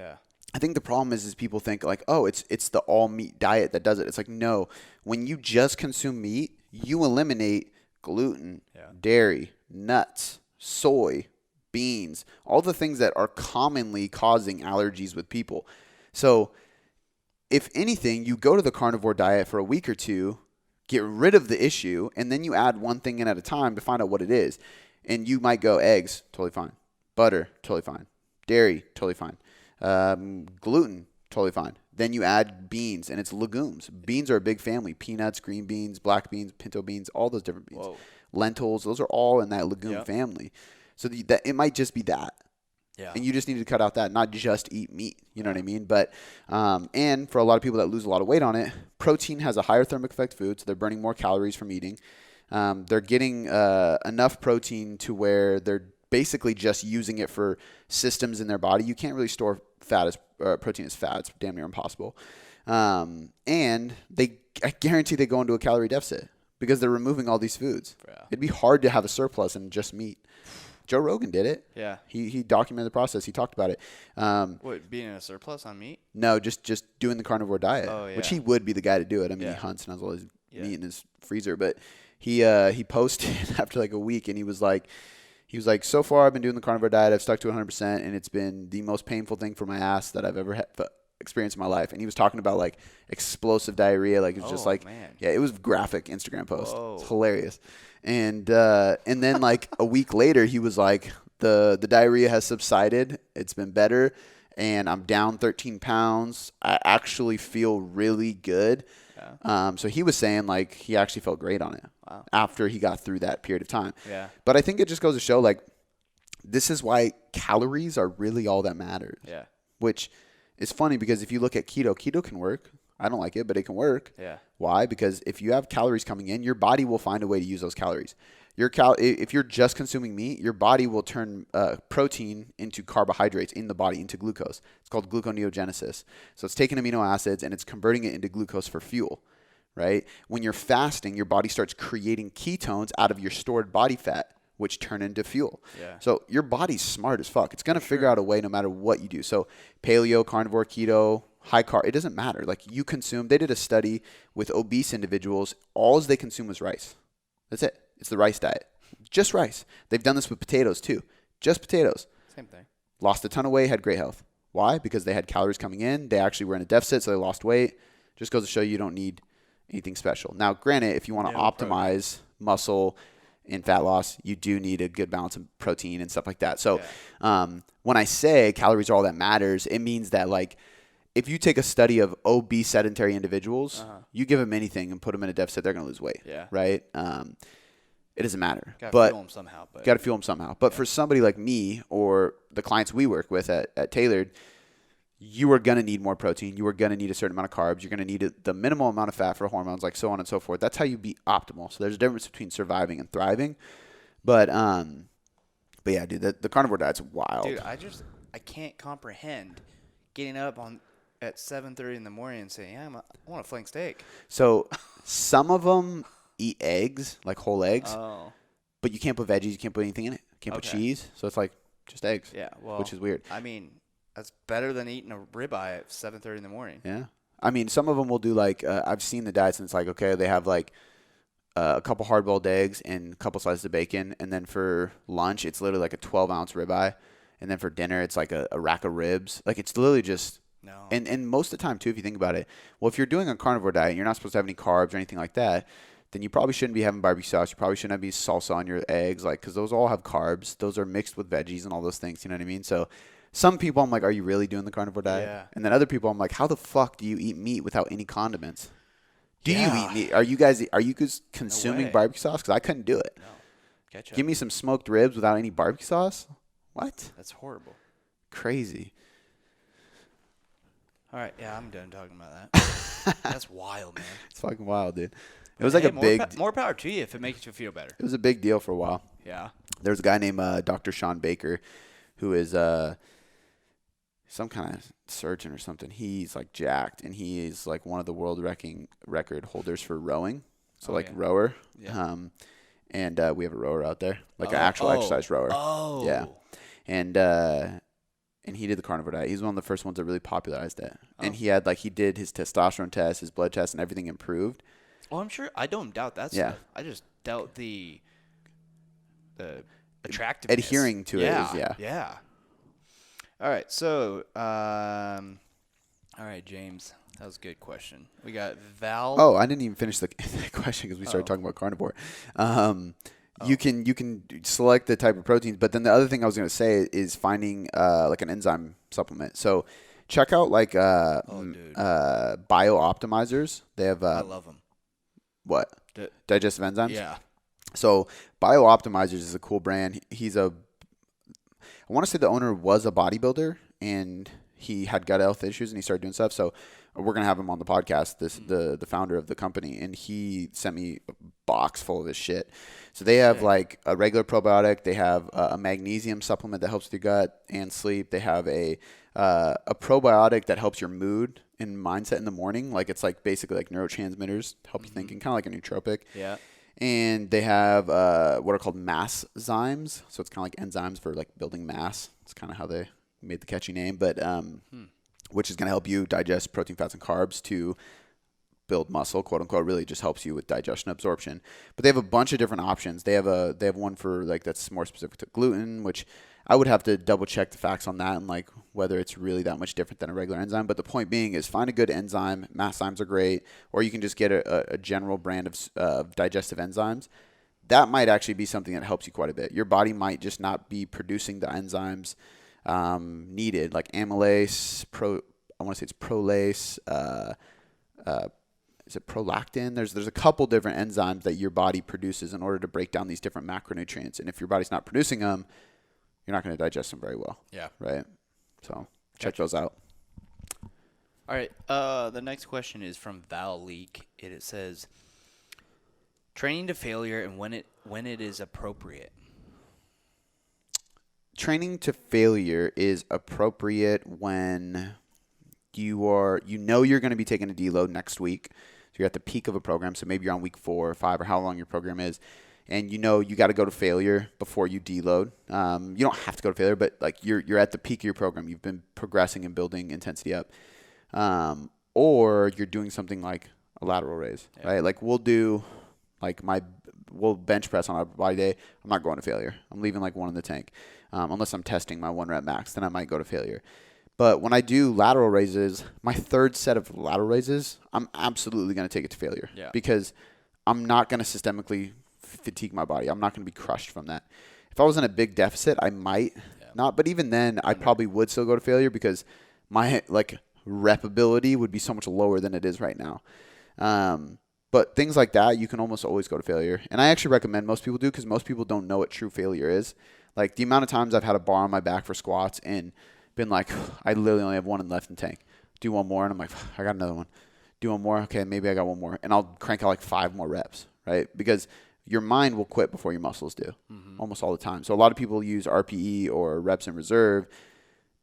I think the problem is people think like, oh, it's the all meat diet that does it. It's like, no, when you just consume meat, you eliminate gluten, dairy, nuts, soy, beans, all the things that are commonly causing allergies with people. So if anything, you go to the carnivore diet for a week or two, get rid of the issue, and then you add one thing in at a time to find out what it is. And you might go eggs, totally fine. Butter, totally fine. Dairy, totally fine. Gluten, totally fine. Then you add beans, and it's legumes. Beans are a big family. Peanuts, green beans, black beans, pinto beans, all those different beans. Whoa. Lentils, those are all in that legume family. So that it might just be that. Yeah. And you just need to cut out that, not just eat meat. You know what I mean? But, and for a lot of people that lose a lot of weight on it, protein has a higher thermic effect food, so they're burning more calories from eating. They're getting enough protein to where they're basically just using it for systems in their body. You can't really store fat protein as fat. It's damn near impossible. And I guarantee they go into a calorie deficit because they're removing all these foods. Yeah. It'd be hard to have a surplus in just meat. Joe Rogan did it. Yeah. He documented the process. He talked about it. What, being in a surplus on meat? No, just doing the carnivore diet, which he would be the guy to do it. I mean, he hunts and has all his meat in his freezer. But he posted after like a week, and he was like, so far I've been doing the carnivore diet. I've stuck to 100%, and it's been the most painful thing for my ass that I've ever experienced in my life. And he was talking about like explosive diarrhea. Like it was just like, man. Yeah, it was graphic Instagram post. It's hilarious. And then like a week later, he was like, the diarrhea has subsided. It's been better. And I'm down 13 pounds. I actually feel really good. Yeah. So he was saying like he actually felt great on it after he got through that period of time. Yeah. But I think it just goes to show like this is why calories are really all that matters. Yeah. Which is funny because if you look at keto can work. I don't like it, but it can work. Yeah. Why? Because if you have calories coming in, your body will find a way to use those calories. If you're just consuming meat, your body will turn protein into carbohydrates in the body, into glucose. It's called gluconeogenesis. So it's taking amino acids and it's converting it into glucose for fuel, right? When you're fasting, your body starts creating ketones out of your stored body fat, which turn into fuel. Yeah. So your body's smart as fuck. It's going to figure out a way no matter what you do. So paleo, carnivore, keto, high carb, it doesn't matter. Like you consume, they did a study with obese individuals. All they consume was rice. That's it. It's the rice diet. Just rice. They've done this with potatoes too. Just potatoes. Same thing. Lost a ton of weight, had great health. Why? Because they had calories coming in. They actually were in a deficit, so they lost weight. Just goes to show you don't need anything special. Now, granted, if you want to optimize muscle and fat loss, you do need a good balance of protein and stuff like that. So when I say calories are all that matters, it means that like if you take a study of obese sedentary individuals, you give them anything and put them in a deficit, they're going to lose weight. Yeah. Right? It doesn't matter. Got to fuel them somehow. But for somebody like me or the clients we work with at Tailored, you are going to need more protein. You are going to need a certain amount of carbs. You're going to need the minimal amount of fat for hormones, like so on and so forth. That's how you be optimal. So there's a difference between surviving and thriving. But yeah, dude, the carnivore diet's wild. Dude, I can't comprehend getting up at 7:30 in the morning and saying, I want a flank steak. So some of them eat eggs, like whole eggs. Oh. But you can't put veggies. You can't put anything in it. You can't put cheese. So it's like just eggs. Yeah. Well, which is weird. I mean, that's better than eating a ribeye at 7:30 in the morning. Yeah. I mean, some of them will do like I've seen the diets and it's like, okay, they have like a couple hard-boiled eggs and a couple slices of bacon. And then for lunch, it's literally like a 12-ounce ribeye. And then for dinner, it's like a rack of ribs. Like it's literally just – no. And most of the time, too, if you think about it, well, if you're doing a carnivore diet and you're not supposed to have any carbs or anything like that, then you probably shouldn't be having barbecue sauce. You probably shouldn't have any salsa on your eggs, like because those all have carbs. Those are mixed with veggies and all those things. You know what I mean? So some people I'm like, are you really doing the carnivore diet? Yeah. And then other people I'm like, how the fuck do you eat meat without any condiments? Do you eat meat? Are you guys consuming barbecue sauce? Because I couldn't do it. No. Ketchup. Give me some smoked ribs without any barbecue sauce? What? That's horrible. Crazy. All right. Yeah, I'm done talking about that. That's wild, man. It's fucking wild, dude. It was like a more power to you if it makes you feel better. It was a big deal for a while. Yeah. There was a guy named Dr. Shaun Baker who is some kind of surgeon or something. He's like jacked, and he is like one of the world record holders for rowing. So rower. Yeah. And we have a rower out there, like an actual exercise rower. Oh. Yeah. And he did the carnivore diet. He's one of the first ones that really popularized it. Oh. And he did his testosterone test, his blood test, and everything improved. Well, I'm sure. I don't doubt that stuff. I just doubt the attractiveness. Adhering to it is, Yeah. All right. So, all right, James. That was a good question. We got Val. Oh, I didn't even finish the question because we started talking about carnivore. You can select the type of proteins, but then the other thing I was going to say is finding like an enzyme supplement. So check out like Bio Optimizers. They have I love them. What? Digestive enzymes? Yeah. So Bio Optimizers is a cool brand. I want to say the owner was a bodybuilder and he had gut health issues and he started doing stuff. So we're going to have him on the podcast, the founder of the company, and he sent me a box full of his shit. So they have like a regular probiotic. They have a magnesium supplement that helps with your gut and sleep. They have a a probiotic that helps your mood and mindset in the morning. Like it's like basically like neurotransmitters to help you thinking, kind of like a nootropic. Yeah. And they have what are called mass zymes. So it's kind of like enzymes for like building mass. It's kind of how they made the catchy name, but which is going to help you digest protein, fats, and carbs to build muscle, quote unquote. Really just helps you with digestion absorption. But they have a bunch of different options. They have one for like that's more specific to gluten, which I would have to double check the facts on that and like whether it's really that much different than a regular enzyme. But the point being is find a good enzyme. Mass zymes are great, or you can just get a general brand of digestive enzymes. That might actually be something that helps you quite a bit. Your body might just not be producing the enzymes needed, like amylase, I want to say it's prolase, is it prolactin? There's a couple different enzymes that your body produces in order to break down these different macronutrients. And if your body's not producing them, you're not going to digest them very well. Yeah. Right? So check those out. All right. The next question is from Val Leake. It says, training to failure and when it is appropriate. Training to failure is appropriate when you're going to be taking a deload next week. So you're at the peak of a program. So maybe you're on week 4 or 5 or how long your program is. And you got to go to failure before you deload. You don't have to go to failure, but like you're at the peak of your program. You've been progressing and building intensity up. Or you're doing something like a lateral raise, right? Like we'll bench press on our body day. I'm not going to failure. I'm leaving like one in the tank. Unless I'm testing my 1 rep max, then I might go to failure. But when I do lateral raises, my third set of lateral raises, I'm absolutely going to take it to failure. Yeah. Because I'm not going to systemically fatigue my body. I'm not going to be crushed from that. If I was in a big deficit, I might not. But even then, I probably would still go to failure because my like rep ability would be so much lower than it is right now. But things like that, you can almost always go to failure. And I actually recommend most people do because most people don't know what true failure is. Like the amount of times I've had a bar on my back for squats and been like, I literally only have one left in the tank. Do one more, and I'm like, I got another one. Do one more, okay, maybe I got one more. And I'll crank out like 5 more reps, right? Because your mind will quit before your muscles do, almost all the time. So a lot of people use RPE or reps in reserve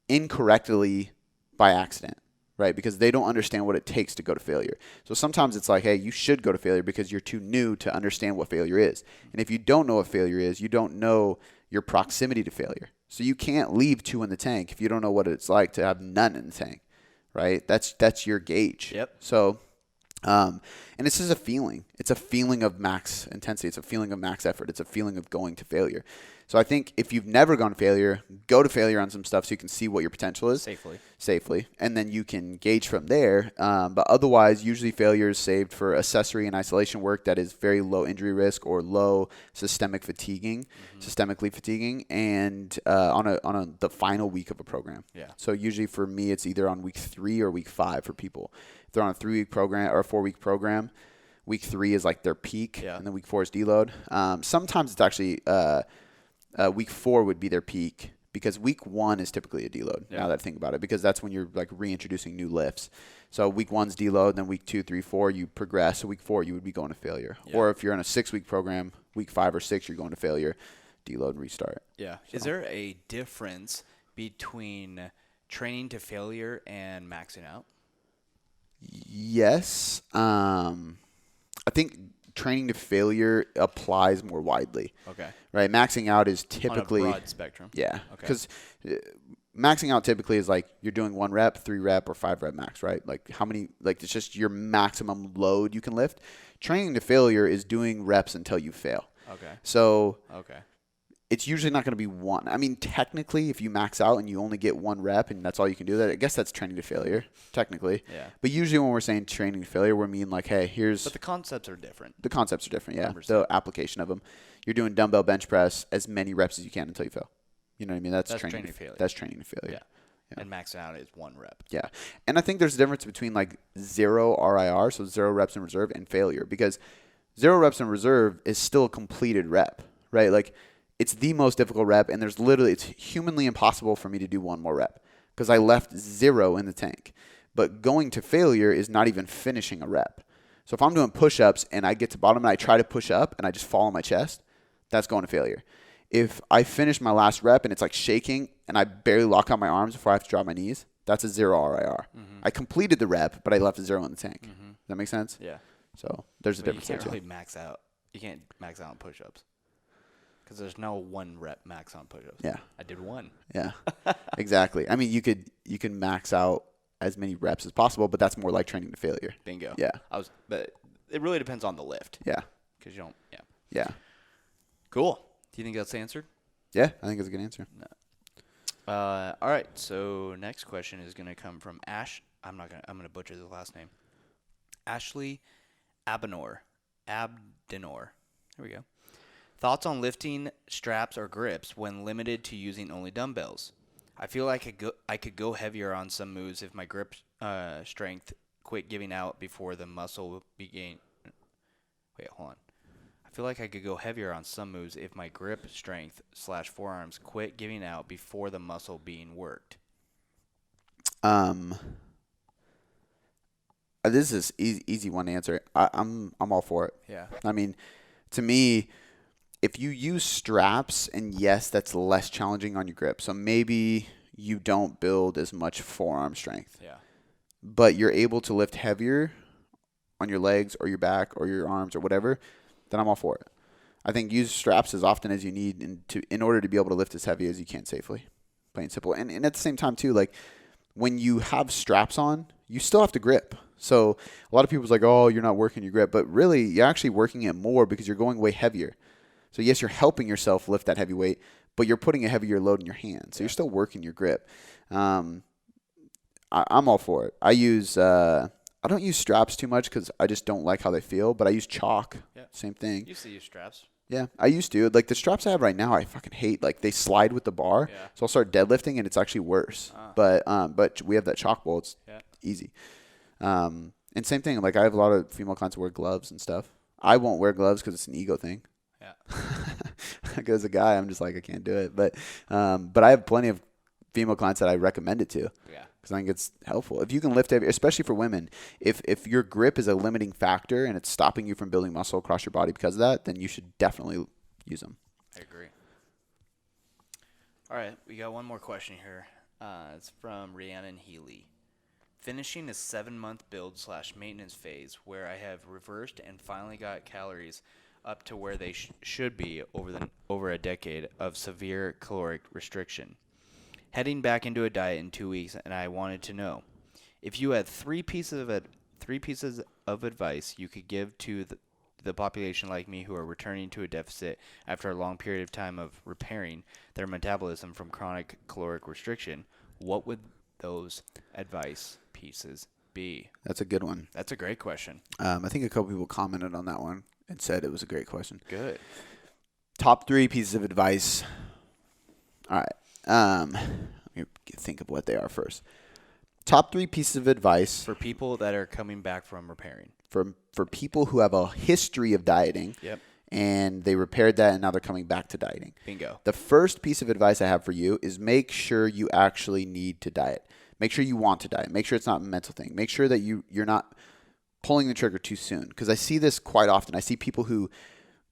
incorrectly by accident, right? Because they don't understand what it takes to go to failure. So sometimes it's like, hey, you should go to failure because you're too new to understand what failure is. And if you don't know what failure is, you don't know your proximity to failure. So you can't leave 2 in the tank if you don't know what it's like to have none in the tank, right? That's your gauge. Yep. So, and this is a feeling. It's a feeling of max intensity. It's a feeling of max effort. It's a feeling of going to failure. So I think if you've never gone to failure, go to failure on some stuff so you can see what your potential is. Safely. And then you can gauge from there. But otherwise, usually failure is saved for accessory and isolation work that is very low injury risk or low systemically fatiguing, and on the final week of a program. Yeah. So usually for me, it's either on week 3 or week 5 for people. If they're on a 3-week program or a 4-week program, week 3 is like their peak, and then week 4 is deload. Sometimes it's actually week 4 would be their peak because week 1 is typically a deload. Now that I think about it, because that's when you're like reintroducing new lifts. So week 1's deload, then week 2, 3, 4 you progress. So week 4 you would be going to failure. Or if you're in a 6-week program, week 5 or 6 you're going to failure, deload and restart. Yeah. So. Is there a difference between training to failure and maxing out? Yes. I think training to failure applies more widely. Okay. Right? Maxing out is typically on a broad spectrum. Yeah. Because maxing out typically is like you're doing 1 rep, 3 rep, or 5 rep max, right? Like how many, like it's just your maximum load you can lift. Training to failure is doing reps until you fail. Okay. So it's usually not going to be one. I mean, technically, if you max out and you only get 1 rep and that's all you can do, I guess that's training to failure, technically. Yeah. But usually when we're saying training to failure, we mean like, hey, here's... But the concepts are different. The concepts are different, yeah. 100%. The application of them. You're doing dumbbell bench press as many reps as you can until you fail. You know what I mean? That's training to failure. That's training to failure. Yeah. And maxing out is 1 rep. Yeah. And I think there's a difference between like 0 RIR, so 0 reps in reserve, and failure. Because 0 reps in reserve is still a completed rep, right? Like... It's the most difficult rep, and it's humanly impossible for me to do 1 more rep because I left 0 in the tank. But going to failure is not even finishing a rep. So if I'm doing push-ups and I get to bottom and I try to push up and I just fall on my chest, that's going to failure. If I finish my last rep and it's like shaking and I barely lock out my arms before I have to drop my knees, that's a 0 RIR. I completed the rep, but I left a 0 in the tank. Does that make sense? Yeah. So there's a But you difference there can't too. really max out. You can't max out on push-ups because there's no 1 rep max on push-ups. Yeah. I did 1. Yeah, exactly. I mean, you can max out as many reps as possible, but that's more like training to failure. Bingo. Yeah. But it really depends on the lift. Yeah. Because you don't. Yeah. Yeah. Cool. Do you think that's answered? Yeah, I think it's a good answer. All right. So next question is going to come from Ash. I'm gonna butcher the last name. Ashley Abdenor. There we go. Thoughts on lifting straps or grips when limited to using only dumbbells? I feel like I could go heavier on some moves if my grip strength quit giving out before the muscle began. Wait, hold on. I feel like I could go heavier on some moves if my grip strength / forearms quit giving out before the muscle being worked. This is easy one to answer. I'm all for it. Yeah. I mean, to me, if you use straps, and yes, that's less challenging on your grip. So maybe you don't build as much forearm strength. Yeah. But you're able to lift heavier on your legs or your back or your arms or whatever, then I'm all for it. I think use straps as often as you need in order to be able to lift as heavy as you can safely. Plain and simple. And at the same time, too, like when you have straps on, you still have to grip. So a lot of people's like, oh, you're not working your grip. But really, you're actually working it more because you're going way heavier. So, yes, you're helping yourself lift that heavy weight, but you're putting a heavier load in your hands. So you're still working your grip. I'm all for it. I don't use straps too much because I just don't like how they feel, but I use chalk. Yeah. Same thing. You used to use straps. Yeah, I used to. Like the straps I have right now, I fucking hate. Like they slide with the bar. Yeah. So I'll start deadlifting and it's actually worse. But we have that chalk bowl. It's easy. And same thing. Like I have a lot of female clients who wear gloves and stuff. I won't wear gloves because it's an ego thing. Yeah. Like as a guy, I'm just like I can't do it. But I have plenty of female clients that I recommend it to. Yeah. Because I think it's helpful. If you can lift heavy, especially for women, if your grip is a limiting factor and it's stopping you from building muscle across your body because of that, then you should definitely use them. I agree. All right, we got one more question here. It's from Rhiannon Healy. Finishing a 7-month build / maintenance phase where I have reversed and finally got calories up to where they should be over a decade of severe caloric restriction. Heading back into a diet in 2 weeks, and I wanted to know if you had three pieces of advice you could give to the population like me who are returning to a deficit after a long period of time of repairing their metabolism from chronic caloric restriction. What would those advice pieces be? That's a good one. That's a great question. I think a couple people commented on that one and said it was a great question. Good. Top 3 pieces of advice. All right. Let me think of what they are first. Top 3 pieces of advice For people that are coming back from repairing. for people who have a history of dieting. Yep. And they repaired that and now they're coming back to dieting. Bingo. The first piece of advice I have for you is make sure you actually need to diet. Make sure you want to diet. Make sure it's not a mental thing. Make sure that you're not pulling the trigger too soon. Because I see this quite often. I see people who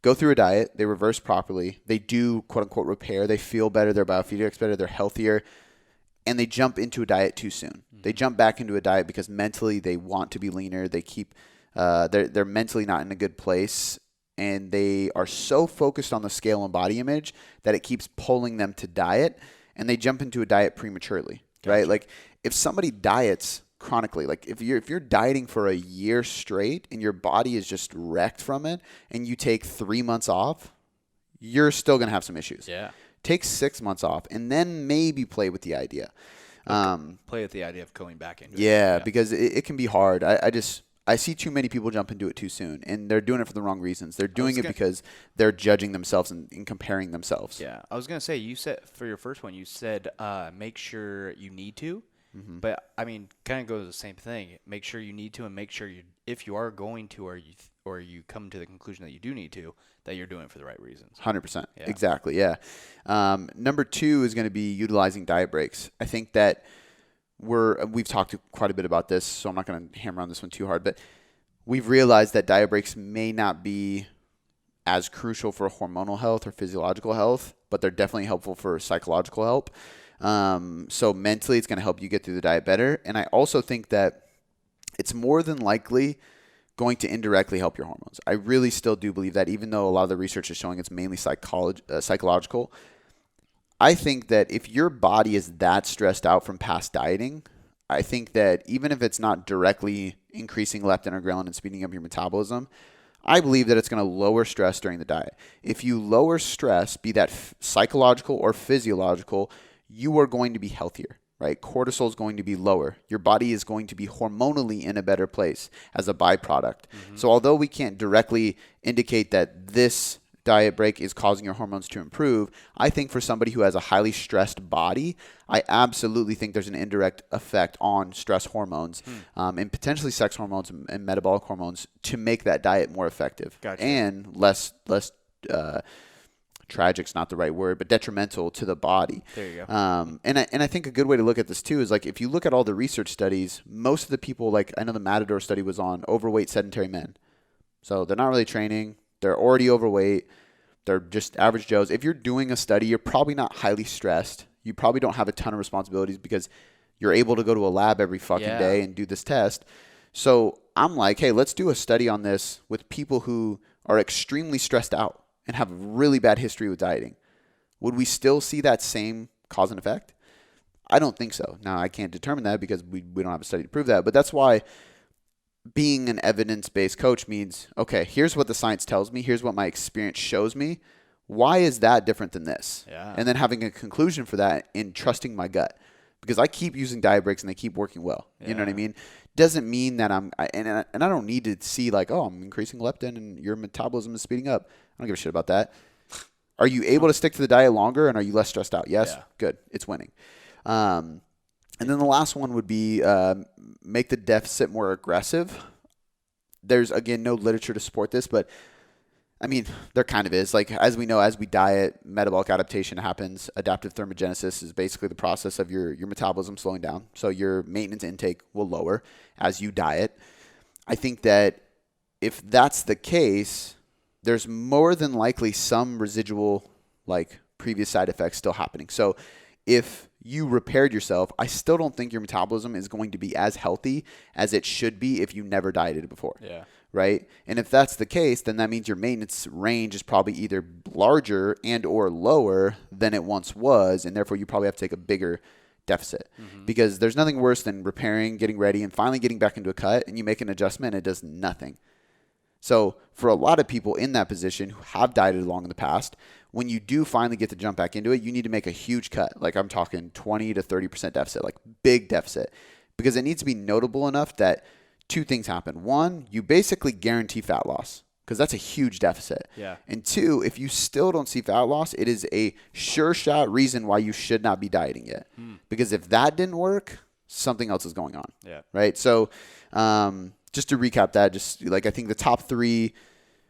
go through a diet, they reverse properly, they do quote unquote repair, they feel better, their biofeedback's better, they're healthier, and they jump into a diet too soon. Mm-hmm. They jump back into a diet because mentally they want to be leaner. They keep they're mentally not in a good place, and they are so focused on the scale and body image that it keeps pulling them to diet, and they jump into a diet prematurely. Gotcha. Right? Like if somebody diets chronically, like if you're dieting for a year straight and your body is just wrecked from it and you take 3 months off, you're still going to have some issues. Yeah. Take 6 months off and then maybe play with the idea. Play with the idea of going back into it. Yeah, because it can be hard. I see too many people jump into it too soon, and they're doing it for the wrong reasons. They're doing it because they're judging themselves and comparing themselves. Yeah. I was going to say, you said for your first one, you said make sure you need to. Mm-hmm. But, I mean, kind of goes the same thing. Make sure you need to, and make sure if you are going to or you come to the conclusion that you do need to, that you're doing it for the right reasons. 100%. Yeah. Exactly, yeah. Number 2 is going to be utilizing diet breaks. I think that we've talked quite a bit about this, so I'm not going to hammer on this one too hard, but we've realized that diet breaks may not be as crucial for hormonal health or physiological health, but they're definitely helpful for psychological help. So mentally, it's going to help you get through the diet better. And I also think that it's more than likely going to indirectly help your hormones. I really still do believe that, even though a lot of the research is showing it's mainly psychological. I think that if your body is that stressed out from past dieting, I think that even if it's not directly increasing leptin or ghrelin and speeding up your metabolism, I believe that it's going to lower stress during the diet. If you lower stress, be that psychological or physiological, you are going to be healthier, right? Cortisol is going to be lower. Your body is going to be hormonally in a better place as a byproduct. So although we can't directly indicate that this diet break is causing your hormones to improve, I think for somebody who has a highly stressed body, I absolutely think there's an indirect effect on stress hormones and potentially sex hormones and metabolic hormones to make that diet more effective. Gotcha. And less tragic's not the right word, but detrimental to the body. There you go. And I think a good way to look at this too is like if you look at all the research studies, most of the people, like I know the Matador study was on overweight sedentary men. So they're not really training. They're already overweight. They're just average Joes. If you're doing a study, you're probably not highly stressed. You probably don't have a ton of responsibilities because you're able to go to a lab every fucking day and do this test. So I'm like, hey, let's do a study on this with people who are extremely stressed out and have a really bad history with dieting. Would we still see that same cause and effect? I don't think so. Now, I can't determine that because we don't have a study to prove that. But that's why being an evidence-based coach means, okay, here's what the science tells me. Here's what my experience shows me. Why is that different than this? Yeah. And then having a conclusion for that and trusting my gut. Because I keep using diet breaks and they keep working well. You know what I mean? Doesn't mean that and I don't need to see like, oh, I'm increasing leptin and your metabolism is speeding up. I don't give a shit about that. Are you able to stick to the diet longer and are you less stressed out? Yes? Yeah. Good. It's winning. And then the last one would be make the deficit more aggressive. There's, again, no literature to support this, but I mean, there kind of is. Like, as we know, as we diet, metabolic adaptation happens. Adaptive thermogenesis is basically the process of your metabolism slowing down. So your maintenance intake will lower as you diet. I think that if that's the case, there's more than likely some residual, like, previous side effects still happening. So if you repaired yourself, I still don't think your metabolism is going to be as healthy as it should be if you never dieted before. Yeah. Right? And if that's the case, then that means your maintenance range is probably either larger and or lower than it once was, and therefore you probably have to take a bigger deficit. Because there's nothing worse than repairing, getting ready, and finally getting back into a cut, and you make an adjustment and it does nothing. So for a lot of people in that position who have dieted long in the past, when you do finally get to jump back into it, you need to make a huge cut. Like I'm talking 20 to 30% deficit, like big deficit, because it needs to be notable enough that two things happen. One, you basically guarantee fat loss because that's a huge deficit. Yeah. And two, if you still don't see fat loss, it is a sure shot reason why you should not be dieting yet. Because if that didn't work, something else is going on. Yeah. Right. So just to recap that, just like I think the top three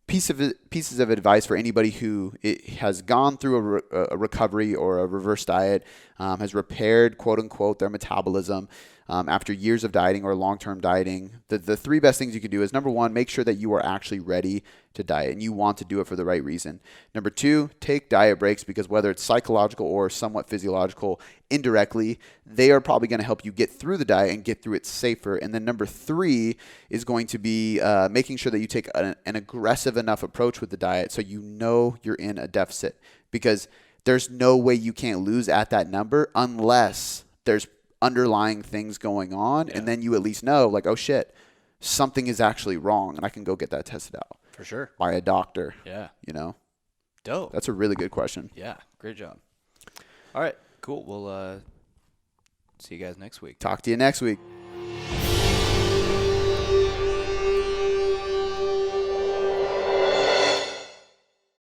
pieces of advice for anybody who has gone through a recovery or a reverse diet, has repaired, quote unquote, their metabolism after years of dieting or long-term dieting. The three best things you can do is, number one, make sure that you are actually ready to diet and you want to do it for the right reason. Number two, take diet breaks because whether it's psychological or somewhat physiological, indirectly, they are probably going to help you get through the diet and get through it safer. And then number three is going to be making sure that you take an aggressive enough approach with the diet so you know you're in a deficit, because there's no way you can't lose at that number unless there's underlying things going on. And then you at least know, like, oh shit, something is actually wrong and I can go get that tested out. For sure. By a doctor. Yeah. You know? Dope. That's a really good question. Yeah. Great job. All right. Cool. We'll see you guys next week. Talk to you next week.